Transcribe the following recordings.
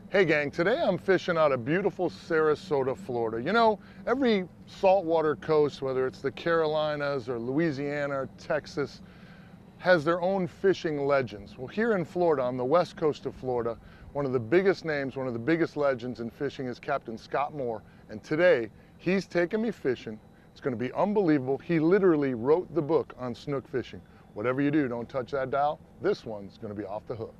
Hey gang, today I'm fishing out of beautiful Sarasota, Florida. You know, every saltwater coast, whether it's the Carolinas or Louisiana or Texas, has their own fishing legends. Well, here in Florida, on the west coast of Florida, one of the biggest names, one of the biggest legends in fishing is Captain Scott Moore. And today, he's taking me fishing. It's gonna be unbelievable. He literally wrote the book on snook fishing. Whatever you do, don't touch that dial. This one's gonna be off the hook.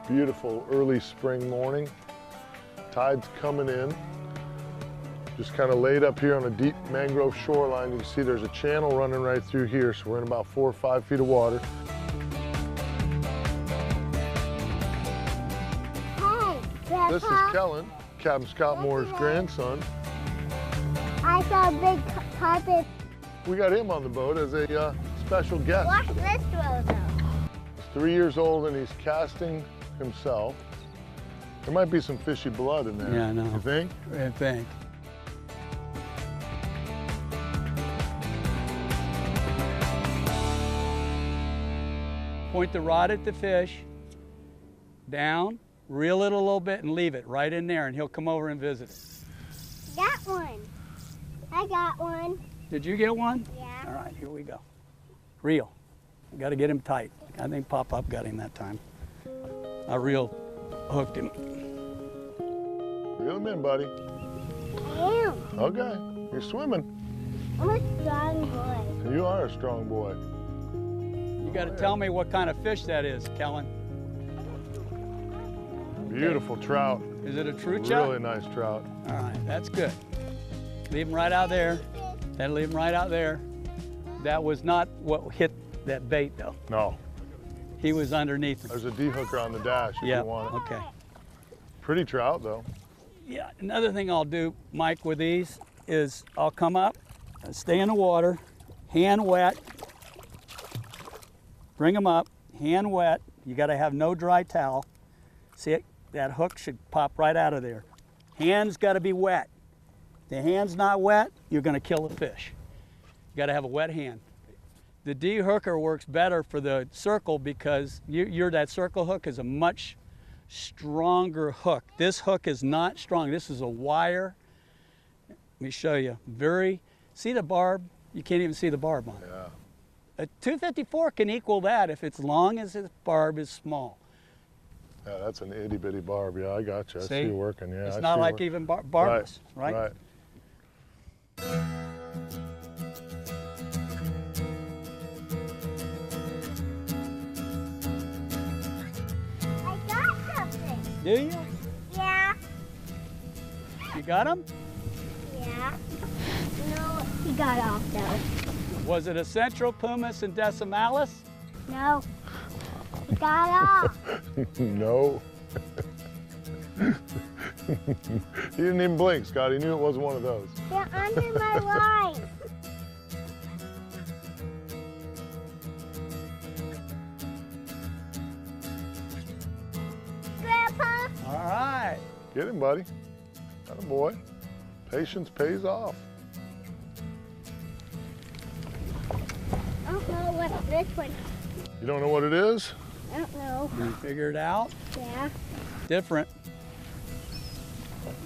Beautiful early spring morning. Tide's coming in. Just kind of laid up here on a deep mangrove shoreline. You can see there's a channel running right through here, so we're in about 4 or 5 feet of water. Hey, Grandpa. This is Kellan, Captain Scott Moore's grandson. I saw a big carpet. We got him on the boat as a special guest. Watch this row though. He's 3 years old and he's casting himself. There might be some fishy blood in there. Yeah, I know. You think? I think. Point the rod at the fish, down, reel it a little bit and leave it right in there and he'll come over and visit it. Got one. I got one. Did you get one? Yeah. All right, here we go. Reel. Got to get him tight. I think Pop-Up got him that time. I hooked him. Reel him in, buddy. I am. Okay, you're swimming. I'm a strong boy. You are a strong boy. You got to tell me what kind of fish that is, Kellan. Beautiful trout. Is it a true trout? Really nice trout. All right, that's good. Leave him right out there. Then leave him right out there. That was not what hit that bait, though. No. He was underneath him. There's a D-hooker on the dash if you want it. Okay. Pretty trout, though. Yeah, another thing I'll do, Mike, with these is I'll come up, stay in the water, hand wet, bring them up, hand wet. You got to have no dry towel. See it? That hook should pop right out of there. Hand's got to be wet. The hand's not wet, you're going to kill the fish. You got to have a wet hand. The D-hooker works better for the circle because that circle hook is a much stronger hook. This hook is not strong. This is a wire. Let me show you. See the barb? You can't even see the barb on it. Yeah. A 254 can equal that if it's long as its barb is small. Yeah, that's an itty-bitty barb. Yeah, I got you. I See? see you working. Yeah, It's not like even barbless, right? Right. I got something. Do you? Yeah. You got him? Yeah. No, he got off though. Was it a Central Pumis and Decimalis? No. He got off. No. He didn't even blink, Scott. He knew it wasn't one of those. They're under my line. Grandpa. All right. Get him, buddy. Atta boy. Patience pays off. I don't know what's this one. You don't know what it is? I don't know. You figure it out? Yeah. Different.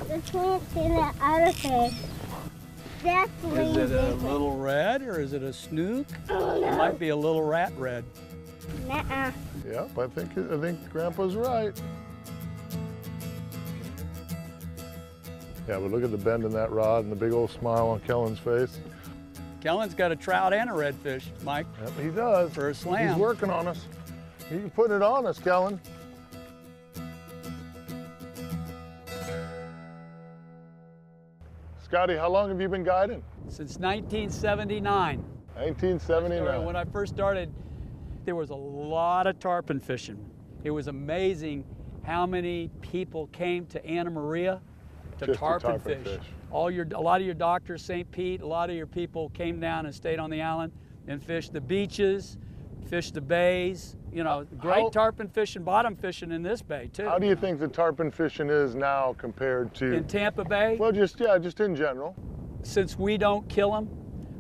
This one's in the other fish. That's way Is it a different. little red or is it a snook? Oh, It no. might be a little rat red. Nuh-uh. Yep, I think Grandpa's right. Yeah, but look at the bend in that rod and the big old smile on Kellan's face. Kellan's got a trout and a redfish, Mike, Yep, he does. for a slam. He's working on us. He's putting it on us, Kellan. Scotty, how long have you been guiding? Since 1979. 1979. When I first started, there was a lot of tarpon fishing. It was amazing how many people came to Anna Maria to tarpon fish. A lot of your doctors, St. Pete, a lot of your people came down and stayed on the island and fished the beaches, fished the bays. You know, great tarpon fishing, bottom fishing in this bay too. How do you think the tarpon fishing is now compared to? In Tampa Bay? Well, just in general. Since we don't kill them,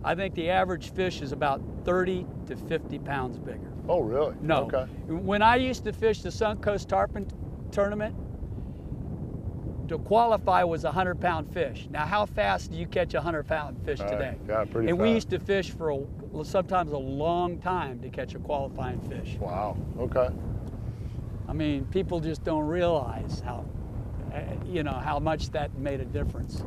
I think the average fish is about 30 to 50 pounds bigger. Oh, really? No. Okay. When I used to fish the Sunk Coast Tarpon Tournament, to qualify was a 100-pound fish. Now, how fast do you catch a 100-pound fish today? Yeah, pretty and fast. we used to fish for sometimes a long time to catch a qualifying fish. Wow, okay. I mean, people just don't realize how, you know, how much that made a difference.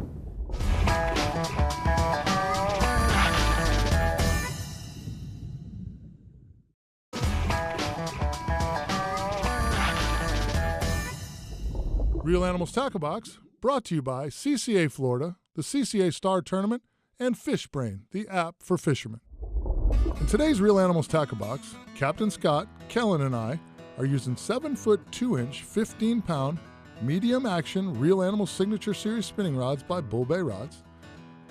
Real Animals Tackle Box, brought to you by CCA Florida, the CCA Star Tournament, and FishBrain, the app for fishermen. In today's Real Animals Tackle Box, Captain Scott, Kellan, and I are using 7-foot 2-inch, 15-pound, medium-action Real Animals Signature Series spinning rods by Bull Bay Rods.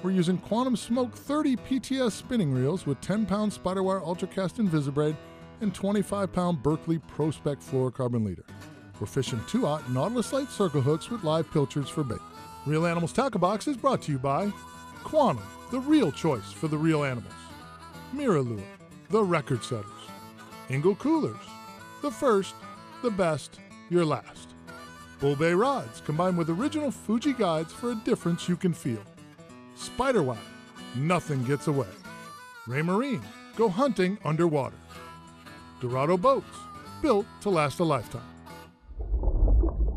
We're using Quantum Smoke 30 PTS spinning reels with 10-pound Spiderwire Ultracast Invisibraid and 25-pound Berkeley Pro Spec fluorocarbon leader. We're fishing 2-aught Nautilus Light circle hooks with live pilchards for bait. Real Animals Tackle Box is brought to you by Quantum, the real choice for the real animals. Miralure, the record setters. Engel Coolers, the first, the best, your last. Bull Bay Rods, combined with original Fuji guides for a difference you can feel. Spiderwire, nothing gets away. Ray Marine, go hunting underwater. Dorado Boats, built to last a lifetime.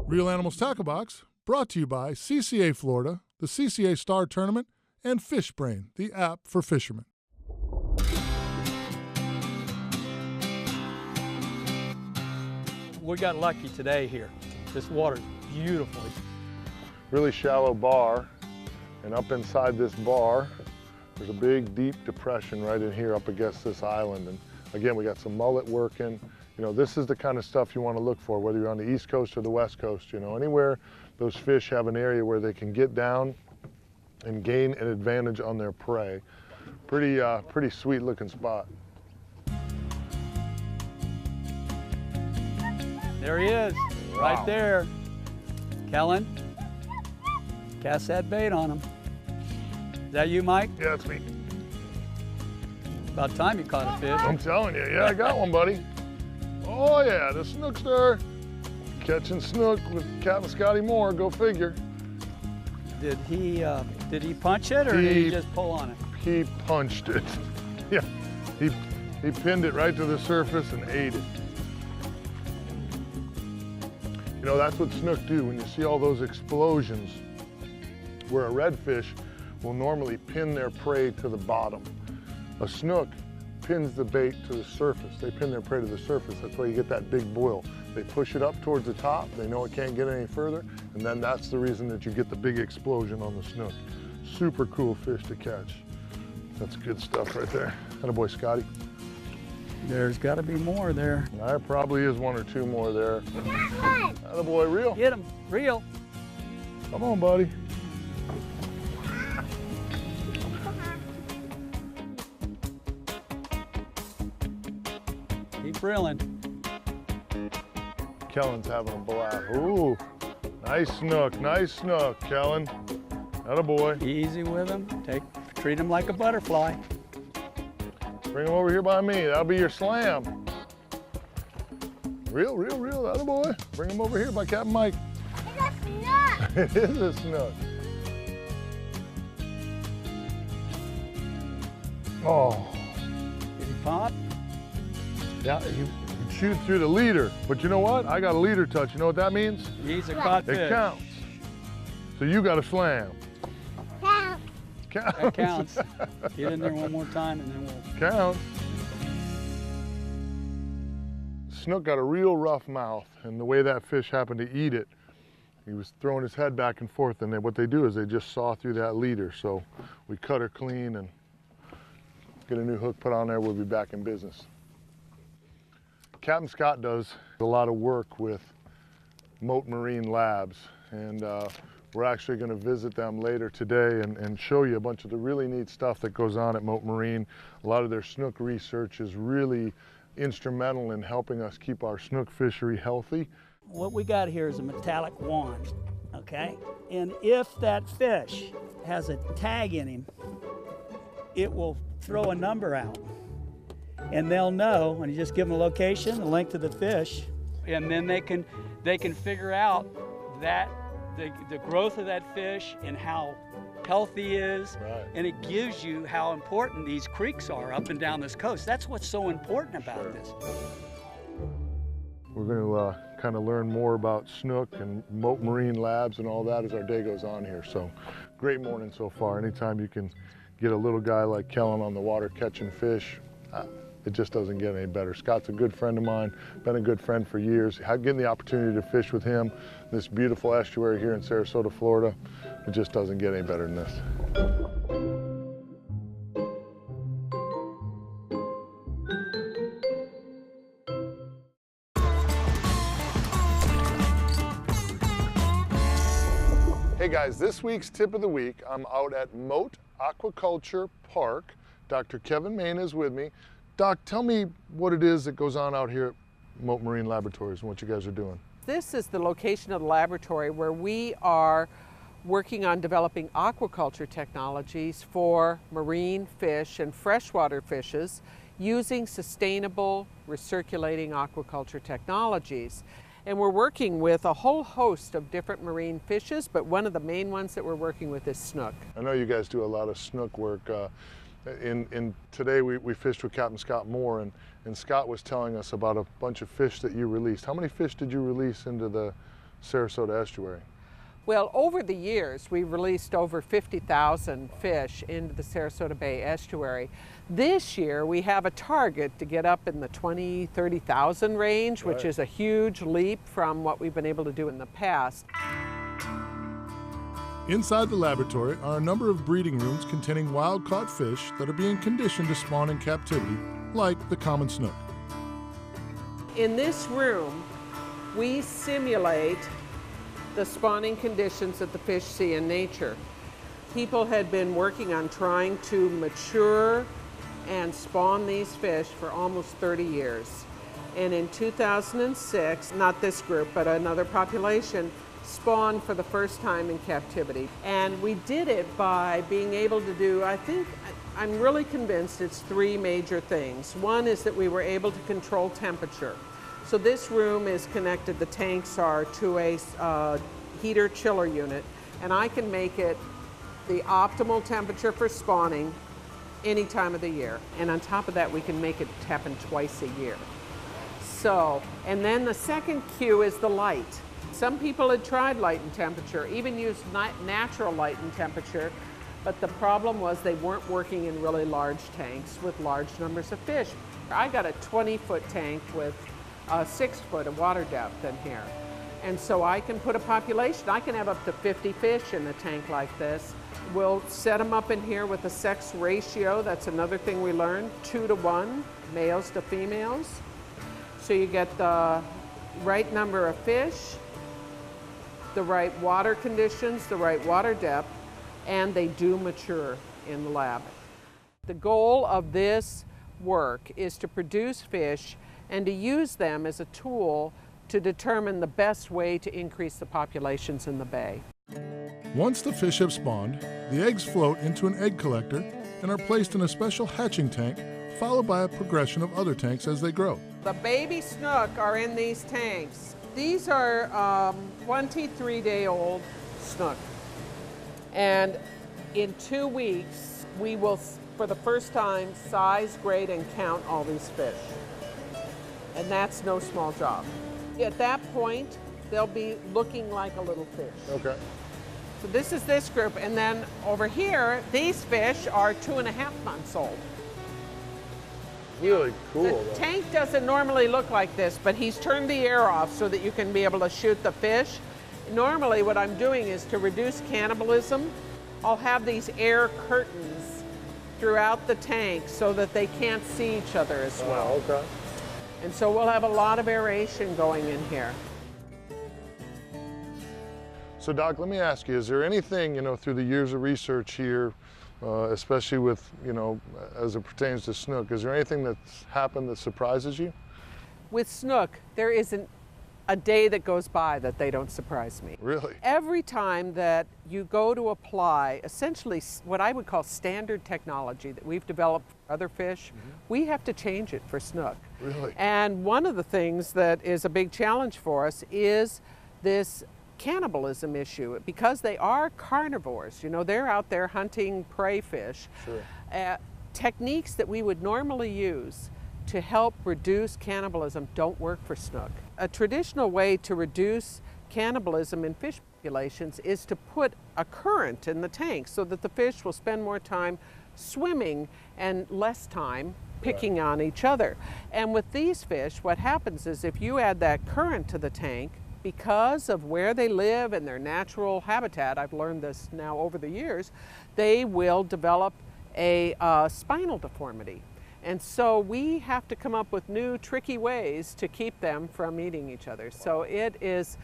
Real Animals Tackle Box, brought to you by CCA Florida, the CCA Star Tournament, and FishBrain, the app for fishermen. We got lucky today here. This water's beautiful. Really shallow bar, and up inside this bar, there's a big, deep depression right in here up against this island. And again, we got some mullet working. You know, this is the kind of stuff you want to look for, whether you're on the East Coast or the West Coast. You know, anywhere those fish have an area where they can get down and gain an advantage on their prey. Pretty sweet looking spot. There he is, right there. Kellan, cast that bait on him. Is that you, Mike? Yeah, it's me. About time you caught a fish. I'm telling you, yeah, I got one, buddy. Oh yeah, the Snookster. Catching snook with Capt and Scotty Moore, go figure. Did he punch it, or did he just pull on it? He punched it. Yeah, he pinned it right to the surface and ate it. You know, that's what snook do. When you see all those explosions, where a redfish will normally pin their prey to the bottom, a snook pins the bait to the surface. They pin their prey to the surface. That's why you get that big boil. They push it up towards the top. They know it can't get any further. And then that's the reason that you get the big explosion on the snook. Super cool fish to catch. That's good stuff right there. Attaboy, Scotty. There's got to be more there. There probably is one or two more there. Attaboy, reel. Get him, reel. Come on, buddy. Keep reeling. Kellan's having a blast. Ooh, nice snook, Kellan. Attaboy. Easy with him. Treat him like a butterfly. Bring him over here by me. That'll be your slam. Reel, attaboy. Bring him over here by Captain Mike. It's a snook. It is a snook. Oh. Did he pop? Yeah, you shoot through the leader. But you know what? I got a leader touch. You know what that means? He's a caught fish. It counts. So you got a slam. That counts. Get in there one more time and then we'll... Counts. Snook got a real rough mouth, and the way that fish happened to eat it, He was throwing his head back and forth, and what they do is they just saw through that leader. So we cut her clean and get a new hook put on there. We'll be back in business. Captain Scott does a lot of work with Mote Marine Labs, and we're actually going to visit them later today and show you a bunch of the really neat stuff that goes on at Mote Marine. A lot of their snook research is really instrumental in helping us keep our snook fishery healthy. What we got here is a metallic wand, okay? And if that fish has a tag in him, it will throw a number out. And they'll know, when you just give them a location, the length of the fish, and then they can figure out that the growth of that fish and how healthy he is, Right. and it gives you how important these creeks are up and down this coast. That's what's so important about Sure. this. We're going to kind of learn more about snook and Mote Marine Labs and all that as our day goes on here. So great morning so far. Anytime you can get a little guy like Kellan on the water catching fish, it just doesn't get any better. Scott's a good friend of mine, been a good friend for years. Getting the opportunity to fish with him, this beautiful estuary here in Sarasota, Florida, it just doesn't get any better than this. Hey guys, this week's tip of the week, I'm out at Mote Aquaculture Park. Dr. Kevan Main is with me. Doc, tell me what it is that goes on out here at Mote Marine Laboratories and what you guys are doing. This is the location of the laboratory where we are working on developing aquaculture technologies for marine fish and freshwater fishes using sustainable recirculating aquaculture technologies. And we're working with a whole host of different marine fishes, but one of the main ones that we're working with is snook. I know you guys do a lot of snook work. Today we fished with Captain Scott Moore, and Scott was telling us about a bunch of fish that you released. How many fish did you release into the Sarasota estuary? Well, over the years, we've released over 50,000 fish into the Sarasota Bay estuary. This year, we have a target to get up in the 20,000, 30,000 range, which is a huge leap from what we've been able to do in the past. Inside the laboratory are a number of breeding rooms containing wild-caught fish that are being conditioned to spawn in captivity, like the common snook. In this room, we simulate the spawning conditions that the fish see in nature. People had been working on trying to mature and spawn these fish for almost 30 years. And in 2006, not this group, but another population, spawned for the first time in captivity. And we did it by being able to do, I'm really convinced it's three major things. One is that we were able to control temperature. So this room is connected, the tanks are, to a heater chiller unit, and I can make it the optimal temperature for spawning any time of the year. And on top of that, we can make it happen twice a year. So, and then the second cue is the light. Some people had tried light and temperature, even used natural light and temperature, but the problem was they weren't working in really large tanks with large numbers of fish. I got a 20-foot tank with 6 foot of water depth in here. And so I can put a population, I can have up to 50 fish in a tank like this. We'll set them up in here with a sex ratio, that's another thing we learned, 2 to 1, males to females. So you get the right number of fish, the right water conditions, the right water depth, and they do mature in the lab. The goal of this work is to produce fish and to use them as a tool to determine the best way to increase the populations in the bay. Once the fish have spawned, the eggs float into an egg collector and are placed in a special hatching tank, followed by a progression of other tanks as they grow. The baby snook are in these tanks. These are 23-day-old snook. And in 2 weeks, we will, for the first time, size, grade, and count all these fish. And that's no small job. At that point, they'll be looking like a little fish. Okay. So this is this group, and then over here, these fish are 2.5 months old. Really cool. The though. tank doesn't normally look like this, but he's turned the air off so that you can be able to shoot the fish. Normally what I'm doing is to reduce cannibalism, I'll have these air curtains throughout the tank so that they can't see each other as well. Okay. And so we'll have a lot of aeration going in here. So Doc, let me ask you, is there anything, through the years of research here, especially with, as it pertains to snook, is there anything that's happened that surprises you? With snook, there isn't a day that goes by that they don't surprise me. Really? Every time that you go to apply essentially what I would call standard technology that we've developed for other fish, we have to change it for snook. Really? And one of the things that is a big challenge for us is this cannibalism issue. Because they are carnivores, they're out there hunting prey fish. Sure. Techniques that we would normally use to help reduce cannibalism don't work for snook. A traditional way to reduce cannibalism in fish populations is to put a current in the tank so that the fish will spend more time swimming and less time picking on each other. And with these fish, what happens is if you add that current to the tank, because of where they live and their natural habitat, I've learned this now over the years, they will develop a spinal deformity. And so we have to come up with new tricky ways to keep them from eating each other. So it is,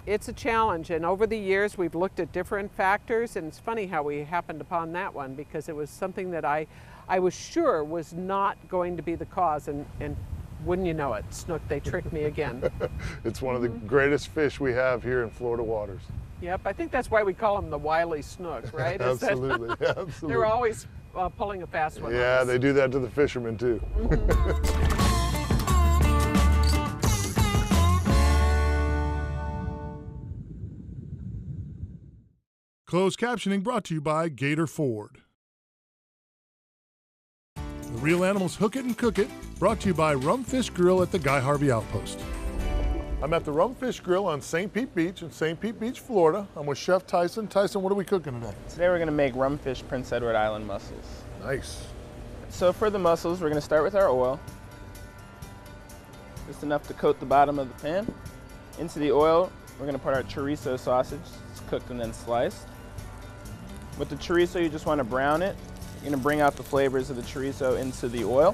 it's a challenge. And over the years, we've looked at different factors. And it's funny how we happened upon that one, because it was something that I was sure was not going to be the cause. And wouldn't you know it, snook, they tricked me again. It's one of the greatest fish we have here in Florida waters. Yep, I think that's why we call them the wily snook, right? Absolutely, absolutely. They're always pulling a fast one. Yeah, they do that to the fishermen too. Closed captioning brought to you by Gator Ford. The Real Animals Hook It and Cook It brought to you by Rumfish Grill at the Guy Harvey Outpost. I'm at the Rumfish Grill on St. Pete Beach in St. Pete Beach, Florida. I'm with Chef Tyson. Tyson, what are we cooking today? Today we're going to make rumfish Prince Edward Island mussels. Nice. So for the mussels, we're going to start with our oil. Just enough to coat the bottom of the pan. Into the oil, we're going to put our chorizo sausage. It's cooked and then sliced. With the chorizo, you just want to brown it. You're going to bring out the flavors of the chorizo into the oil,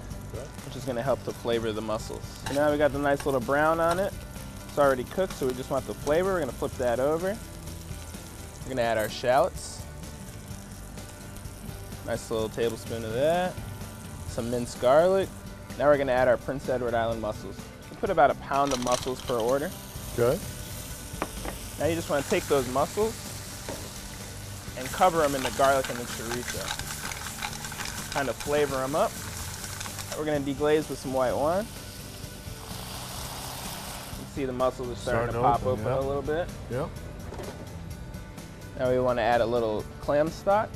which is going to help to flavor the mussels. So now we got the nice little brown on it. It's already cooked, so we just want the flavor. We're going to flip that over. We're going to add our shallots. Nice little tablespoon of that. Some minced garlic. Now we're going to add our Prince Edward Island mussels. We put about 1 pound of mussels per order. Okay. Now you just want to take those mussels and cover them in the garlic and the chorizo. Kind of flavor them up. We're going to deglaze with some white wine. You can see the mussels are starting to pop open a little bit. Yep. Now we want to add a little clam stock.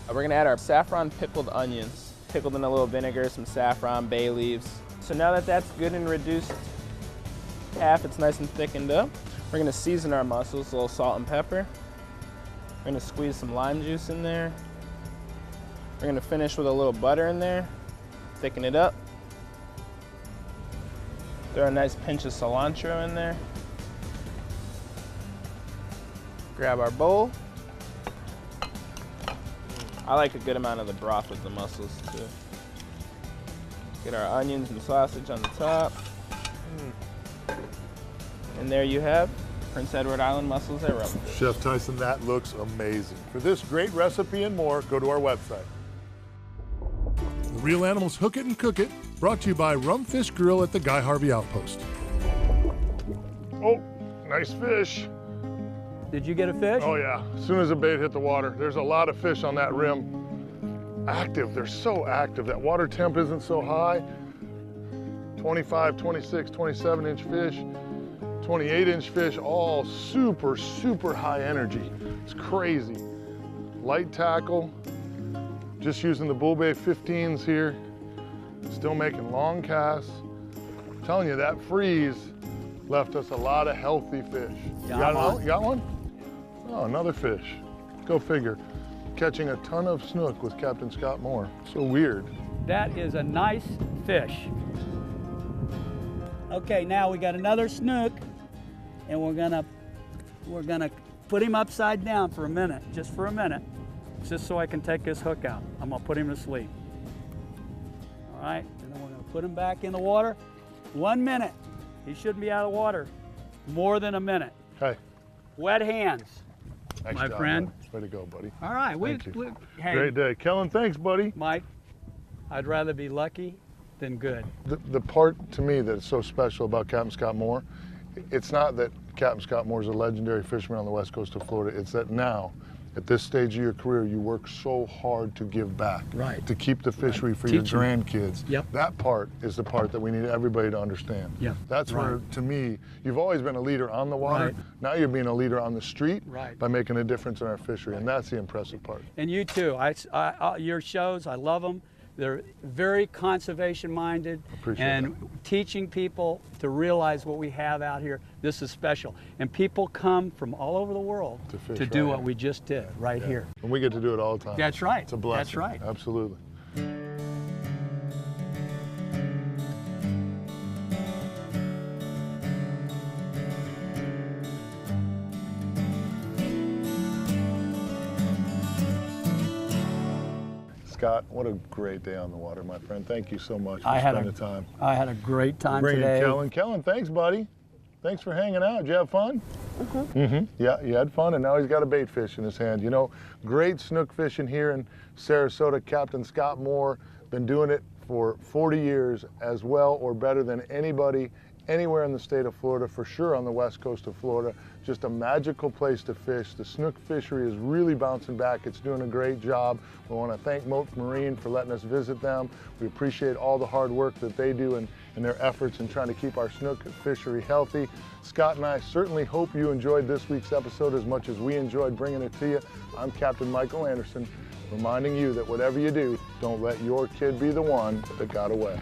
We're going to add our saffron pickled onions, pickled in a little vinegar, some saffron, bay leaves. So now that that's good and reduced half, it's nice and thickened up. We're going to season our mussels, a little salt and pepper. We're going to squeeze some lime juice in there. We're going to finish with a little butter in there, thicken it up. Throw a nice pinch of cilantro in there. Grab our bowl. I like a good amount of the broth with the mussels too. Get our onions and sausage on the top. And there you have Prince Edward Island mussels at Rumfish. Chef Tyson, that looks amazing. For this great recipe and more, go to our website. The Real Animals Hook It and Cook It brought to you by Rumfish Grill at the Guy Harvey Outpost. Oh, nice fish. Did you get a fish? Oh yeah, as soon as the bait hit the water, there's a lot of fish on that rim. Active, they're so active. That water temp isn't so high. 25, 26, 27-inch fish, 28-inch fish, all super, super high energy. It's crazy. Light tackle, just using the Bull Bay 15s here. Still making long casts. I'm telling you, that freeze left us a lot of healthy fish. You got one? You got one? Oh, another fish. Go figure. Catching a ton of snook with Captain Scott Moore. So weird. That is a nice fish. Okay, now we got another snook. and we're gonna put him upside down for a minute, just for a minute, just so I can take his hook out. I'm gonna put him to sleep. All right, and then we're gonna put him back in the water. 1 minute. He shouldn't be out of the water more than a minute. Hey. Wet hands, Nice my job, friend. buddy. Way to go, buddy. All right, Thank you. hey, Great day. Kellan, thanks, buddy. Mike, I'd rather be lucky than good. The part to me that's so special about Captain Scott Moore, it's not that Captain Scott Moore is a legendary fisherman on the west coast of Florida. It's that now, at this stage of your career, you work so hard to give back, Right. to keep the fishery for Teach your them. grandkids. Yep. That part is the part that we need everybody to understand. Yeah. That's where, Right. to me, you've always been a leader on the water. Right. Now you're being a leader on the street Right. by making a difference in our fishery, and that's the impressive part. And you too. Your shows, I love them. They're very conservation minded Appreciate and teaching people to realize what we have out here. This is special. And people come from all over the world To fish to do right what here. we just did right here. And we get to do it all the time. That's right. It's a blessing. That's right. Absolutely. Scott, what a great day on the water, my friend. Thank you so much for spending the time. I had a great time Bring in today. Kellan. Kellan, thanks, buddy. Thanks for hanging out. Did you have fun? Yeah, you had fun, and now he's got a bait fish in his hand. You know, great snook fishing here in Sarasota. Captain Scott Moore, been doing it for 40 years as well or better than anybody anywhere in the state of Florida, for sure on the west coast of Florida. Just a magical place to fish. The snook fishery is really bouncing back. It's doing a great job. We want to thank Mote Marine for letting us visit them. We appreciate all the hard work that they do in their efforts in trying to keep our snook fishery healthy. Scott and I certainly hope you enjoyed this week's episode as much as we enjoyed bringing it to you. I'm Captain Michael Anderson, reminding you that whatever you do, don't let your kid be the one that got away.